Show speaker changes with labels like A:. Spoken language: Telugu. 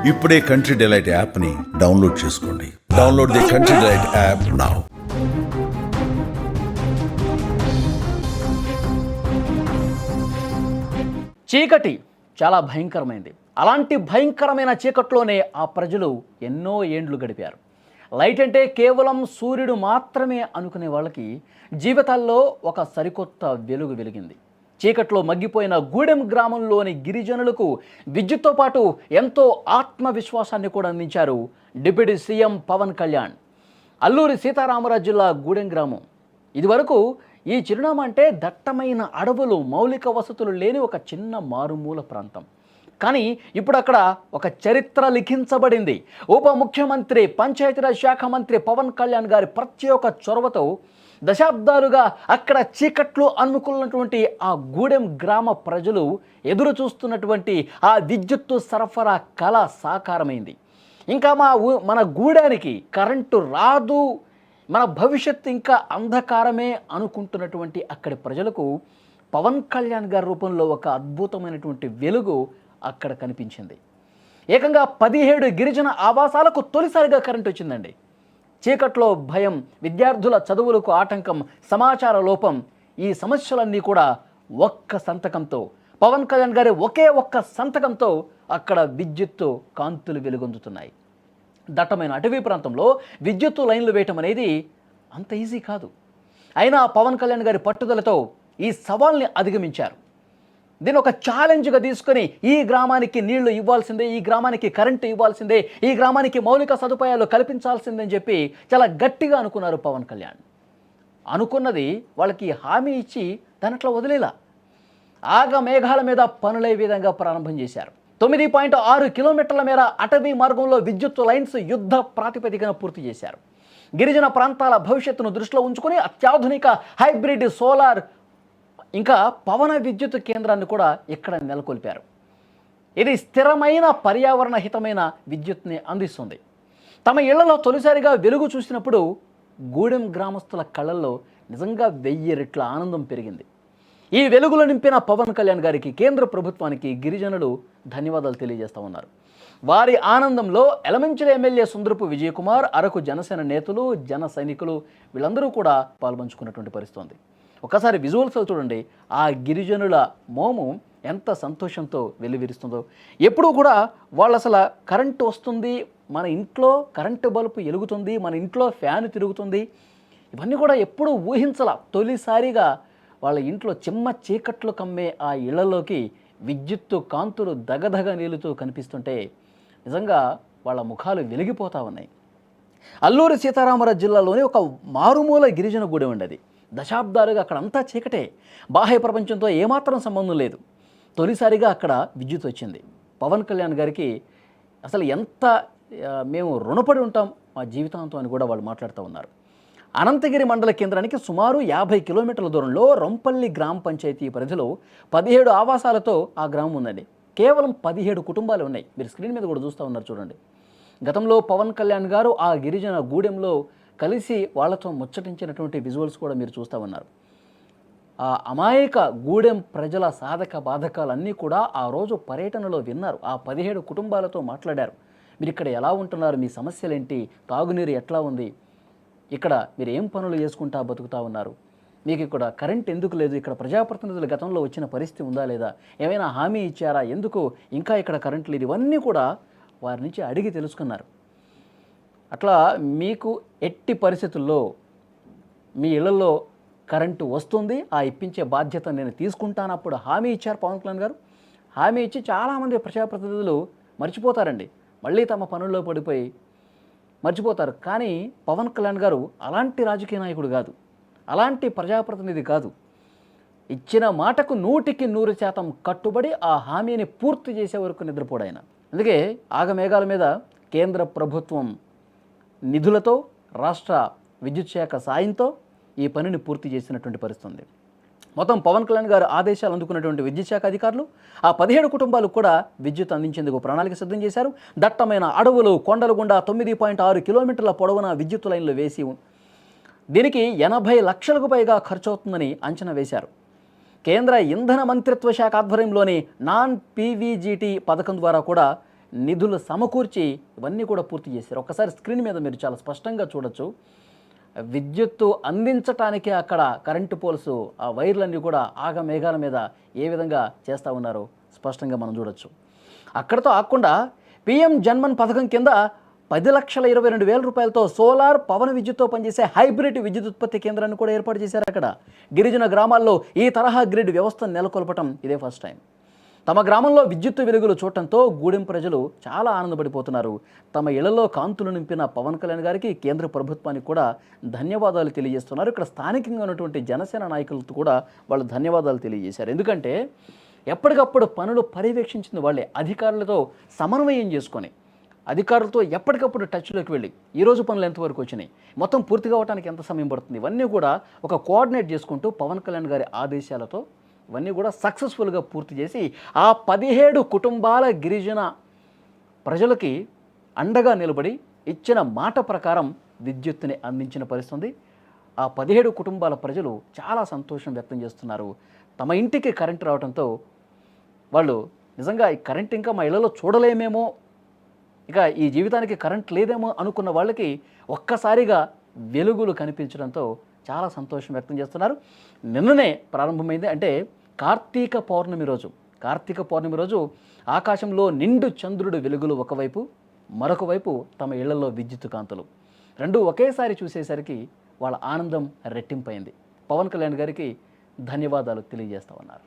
A: ఇప్పుడే కంట్రీ డిలైట్ యాప్ని డౌన్లోడ్ చేసుకోండి. Download the country delight app now.
B: చీకటి చాలా భయంకరమైంది. అలాంటి భయంకరమైన చీకట్లోనే ఆ ప్రజలు ఎన్నో ఏండ్లు గడిపారు. లైట్ అంటే కేవలం సూర్యుడు మాత్రమే అనుకునే వాళ్ళకి జీవితాల్లో ఒక సరికొత్త వెలుగు వెలిగింది. చీకట్లో మగ్గిపోయిన గూడెం గ్రామంలోని గిరిజనులకు విద్యుత్తో పాటు ఎంతో ఆత్మవిశ్వాసాన్ని కూడా అందించారు డిప్యూటీ సీఎం పవన్ కళ్యాణ్. అల్లూరి సీతారామరాజు జిల్లా గూడెం గ్రామం ఇదివరకు ఈ చిరునామా అంటే దట్టమైన అడవులు, మౌలిక వసతులు లేని ఒక చిన్న మారుమూల ప్రాంతం. కానీ ఇప్పుడు అక్కడ ఒక చరిత్ర లిఖించబడింది. ఉప ముఖ్యమంత్రి, పంచాయతీరాజ్ శాఖ మంత్రి పవన్ కళ్యాణ్ గారి ప్రత్యేక చొరవతో దశాబ్దాలుగా అక్కడ చీకట్లు అనుకున్నటువంటి ఆ గూడెం గ్రామ ప్రజలు ఎదురు చూస్తున్నటువంటి ఆ విద్యుత్తు సరఫరా కళ సాకారమైంది. ఇంకా మన గూడానికి కరెంటు రాదు, మన భవిష్యత్తు ఇంకా అంధకారమే అనుకుంటున్నటువంటి అక్కడి ప్రజలకు పవన్ కళ్యాణ్ గారి రూపంలో ఒక అద్భుతమైనటువంటి వెలుగు అక్కడ కనిపించింది. ఏకంగా 17 గిరిజన ఆవాసాలకు తొలిసారిగా కరెంటు వచ్చిందండి. చీకట్లో భయం, విద్యార్థుల చదువులకు ఆటంకం, సమాచార లోపం, ఈ సమస్యలన్నీ కూడా ఒక్క సంతకంతో, పవన్ కళ్యాణ్ గారి ఒక్క సంతకంతో అక్కడ విద్యుత్తు కాంతులు వెలుగొందుతున్నాయి. దట్టమైన అటవీ ప్రాంతంలో విద్యుత్తు లైన్లు వేయటం అనేది అంత ఈజీ కాదు. అయినా పవన్ కళ్యాణ్ గారి పట్టుదలతో ఈ సవాల్ని అధిగమించారు. దీన్ని ఒక ఛాలెంజ్గా తీసుకొని ఈ గ్రామానికి నీళ్లు ఇవ్వాల్సిందే, ఈ గ్రామానికి కరెంటు ఇవ్వాల్సిందే, ఈ గ్రామానికి మౌలిక సదుపాయాలు కల్పించాల్సిందని చెప్పి చాలా గట్టిగా అనుకున్నారు పవన్ కళ్యాణ్. అనుకున్నది వాళ్ళకి హామీ ఇచ్చి దాంట్లో వదిలేలా ఆగ మేఘాల మీద పనులే విధంగా ప్రారంభం చేశారు. 9.6 కిలోమీటర్ల మేర అటవీ మార్గంలో విద్యుత్ లైన్స్ యుద్ధ ప్రాతిపదికన పూర్తి చేశారు. గిరిజన ప్రాంతాల భవిష్యత్తును దృష్టిలో ఉంచుకొని అత్యాధునిక హైబ్రిడ్ సోలార్ ఇంకా పవన విద్యుత్ కేంద్రాన్ని కూడా ఇక్కడ నెలకొల్పారు. ఇది స్థిరమైన పర్యావరణ హితమైన విద్యుత్ని అందిస్తుంది. తమ ఇళ్లలో తొలిసారిగా వెలుగు చూసినప్పుడు గూడెం గ్రామస్తుల కళ్ళల్లో నిజంగా 1000 రెట్ల ఆనందం పెరిగింది. ఈ వెలుగులో నింపిన పవన్ కళ్యాణ్ గారికి, కేంద్ర ప్రభుత్వానికి గిరిజనులు ధన్యవాదాలు తెలియజేస్తూ ఉన్నారు. వారి ఆనందంలో ఎలమంచిలి ఎమ్మెల్యే సుందరపు విజయకుమార్, అరకు జనసేన నేతలు, జన సైనికులు వీళ్ళందరూ కూడా పాల్పంచుకున్నటువంటి పరిస్థితి. ఒకసారి విజువల్స్ చూడండి, ఆ గిరిజనుల మోము ఎంత సంతోషంతో వెల్లివిరుస్తుందో. ఎప్పుడూ కూడా వాళ్ళు అసలు కరెంటు వస్తుంది, మన ఇంట్లో కరెంటు బల్బు వెలుగుతుంది, మన ఇంట్లో ఫ్యాన్ తిరుగుతుంది, ఇవన్నీ కూడా ఎప్పుడూ ఊహించాల. తొలిసారిగా వాళ్ళ ఇంట్లో చిమ్మ చీకట్లు కమ్మే ఆ ఇళ్లలోకి విద్యుత్తు కాంతులు దగదగ నీలుతూ కనిపిస్తుంటే నిజంగా వాళ్ళ ముఖాలు వెలిగిపోతూ ఉన్నాయి. అల్లూరి సీతారామరాజు జిల్లాలోని ఒక మారుమూల గిరిజన గూడెం ఉండేది. దశాబ్దాలుగా అక్కడ అంతా చీకటే, బాహ్య ప్రపంచంతో ఏమాత్రం సంబంధం లేదు. తొలిసారిగా అక్కడ విద్యుత్ వచ్చింది. పవన్ కళ్యాణ్ గారికి అసలు ఎంత మేము రుణపడి ఉంటాం మా జీవితాంతం అని కూడా వాళ్ళు మాట్లాడుతూ ఉన్నారు. అనంతగిరి మండల కేంద్రానికి సుమారు 50 కిలోమీటర్ల దూరంలో రొంపల్లి గ్రామ పంచాయతీ పరిధిలో 17 ఆవాసాలతో ఆ గ్రామం ఉందండి. కేవలం 17 కుటుంబాలు ఉన్నాయి. మీరు స్క్రీన్ మీద కూడా చూస్తూ ఉన్నారు చూడండి. గతంలో పవన్ కళ్యాణ్ గారు ఆ గిరిజన గూడెంలో కలిసి వాళ్ళతో ముచ్చటించినటువంటి విజువల్స్ కూడా మీరు చూస్తూ ఉన్నారు. ఆ అమాయక గూడెం ప్రజల సాధక బాధకాలన్నీ కూడా ఆ రోజు పర్యటనలో విన్నారు. ఆ 17 కుటుంబాలతో మాట్లాడారు. మీరు ఇక్కడ ఎలా ఉంటున్నారు, మీ సమస్యలేంటి, తాగునీరు ఎట్లా ఉంది, ఇక్కడ మీరు ఏం పనులు చేసుకుంటా బతుకుతూ ఉన్నారు, మీకు ఇక్కడ కరెంట్ ఎందుకు లేదు, ఇక్కడ ప్రజాప్రతినిధులు గతంలో వచ్చిన పరిస్థితి ఉందా లేదా, ఏమైనా హామీ ఇచ్చారా, ఎందుకు ఇంకా ఇక్కడ కరెంట్ లేదు, ఇవన్నీ కూడా వారి నుంచి అడిగి తెలుసుకున్నారు. అట్లా మీకు ఎట్టి పరిస్థితుల్లో మీ ఇళ్లలో కరెంటు వస్తుంది, ఆ ఇప్పించే బాధ్యత నేను తీసుకుంటాను అప్పుడు హామీ ఇచ్చారు పవన్ కళ్యాణ్ గారు. హామీ ఇచ్చి చాలామంది ప్రజాప్రతినిధులు మర్చిపోతారండి, మళ్ళీ తమ పనుల్లో పడిపోయి మర్చిపోతారు. కానీ పవన్ కళ్యాణ్ గారు అలాంటి రాజకీయ నాయకుడు కాదు, అలాంటి ప్రజాప్రతినిధి కాదు. ఇచ్చిన మాటకు 100% కట్టుబడి ఆ హామీని పూర్తి చేసే వరకు నిద్రపోడాయన. అందుకే ఆగమేఘాల మీద కేంద్ర ప్రభుత్వం నిధులతో, రాష్ట్ర విద్యుత్ శాఖ సాయంతో ఈ పనిని పూర్తి చేసినటువంటి పరిస్థితి. మొత్తం పవన్ కళ్యాణ్ గారు ఆదేశాలు అందుకున్నటువంటి విద్యుత్ శాఖ అధికారులు ఆ 17 కుటుంబాలకు కూడా విద్యుత్ అందించేందుకు ప్రణాళిక సిద్ధం చేశారు. దట్టమైన అడవులు, కొండల గుండా 9.6 కిలోమీటర్ల పొడవున విద్యుత్ లైన్లు వేసి దీనికి 80 లక్షలకు పైగా ఖర్చు అవుతుందని అంచనా వేశారు. కేంద్ర ఇంధన మంత్రిత్వ శాఖ ఆధ్వర్యంలోని నాన్ పీవీజీటీ పథకం ద్వారా కూడా నిధులు సమకూర్చి ఇవన్నీ కూడా పూర్తి చేశారు. ఒక్కసారి స్క్రీన్ మీద మీరు చాలా స్పష్టంగా చూడొచ్చు. విద్యుత్తు అందించటానికి అక్కడ కరెంటు పోల్స్, ఆ వైర్లన్నీ కూడా ఆగమేఘాల మీద ఏ విధంగా చేస్తూ ఉన్నారో స్పష్టంగా మనం చూడొచ్చు. అక్కడతో ఆగకుండా పిఎం జన్మన్ పథకం కింద 10,22,000 రూపాయలతో సోలార్ పవన విద్యుత్తో పనిచేసే హైబ్రిడ్ విద్యుత్ ఉత్పత్తి కేంద్రాన్ని కూడా ఏర్పాటు చేశారు. అక్కడ గిరిజన గ్రామాల్లో ఈ తరహా గ్రిడ్ వ్యవస్థను నెలకొల్పటం ఇదే ఫస్ట్ టైం. తమ గ్రామంలో విద్యుత్తు వెలుగులు చూడటంతో గూడెం ప్రజలు చాలా ఆనందపడిపోతున్నారు. తమ ఇళ్లలో కాంతులు నింపిన పవన్ కళ్యాణ్ గారికి, కేంద్ర ప్రభుత్వానికి కూడా ధన్యవాదాలు తెలియజేస్తున్నారు. ఇక్కడ స్థానికంగా ఉన్నటువంటి జనసేన నాయకులతో కూడా వాళ్ళు ధన్యవాదాలు తెలియజేశారు. ఎందుకంటే ఎప్పటికప్పుడు పనులు పర్యవేక్షించింది వాళ్ళే, అధికారులతో సమన్వయం చేసుకొని, అధికారులతో ఎప్పటికప్పుడు టచ్లోకి వెళ్ళి ఈరోజు పనులు ఎంతవరకు వచ్చినాయి, మొత్తం పూర్తిగా అవడానికి ఎంత సమయం పడుతుంది, ఇవన్నీ కూడా ఒక కోఆర్డినేట్ చేసుకుంటూ పవన్ కళ్యాణ్ గారి ఆదేశాలతో ఇవన్నీ కూడా సక్సెస్ఫుల్గా పూర్తి చేసి ఆ 17 కుటుంబాల గిరిజన ప్రజలకి అండగా నిలబడి ఇచ్చిన మాట ప్రకారం విద్యుత్తుని అందించిన పరిస్థితి. ఆ 17 కుటుంబాల ప్రజలు చాలా సంతోషం వ్యక్తం చేస్తున్నారు. తమ ఇంటికి కరెంటు రావడంతో వాళ్ళు నిజంగా ఈ కరెంట్ ఇంకా మా ఇళ్లలో చూడలేమేమో, ఇక ఈ జీవితానికి కరెంట్ లేదేమో అనుకున్న వాళ్ళకి ఒక్కసారిగా వెలుగులు కనిపించడంతో చాలా సంతోషం వ్యక్తం చేస్తున్నారు. నిన్ననే ప్రారంభమైంది. అంటే కార్తీక పౌర్ణమి రోజు ఆకాశంలో నిండు చంద్రుడు వెలుగులు ఒకవైపు, మరొక వైపు తమ ఇళ్లలో విద్యుత్ కాంతులు రెండు ఒకేసారి చూసేసరికి వాళ్ళ ఆనందం రెట్టింపైంది. పవన్ కళ్యాణ్ గారికి ధన్యవాదాలు తెలియజేస్తా ఉన్నారు.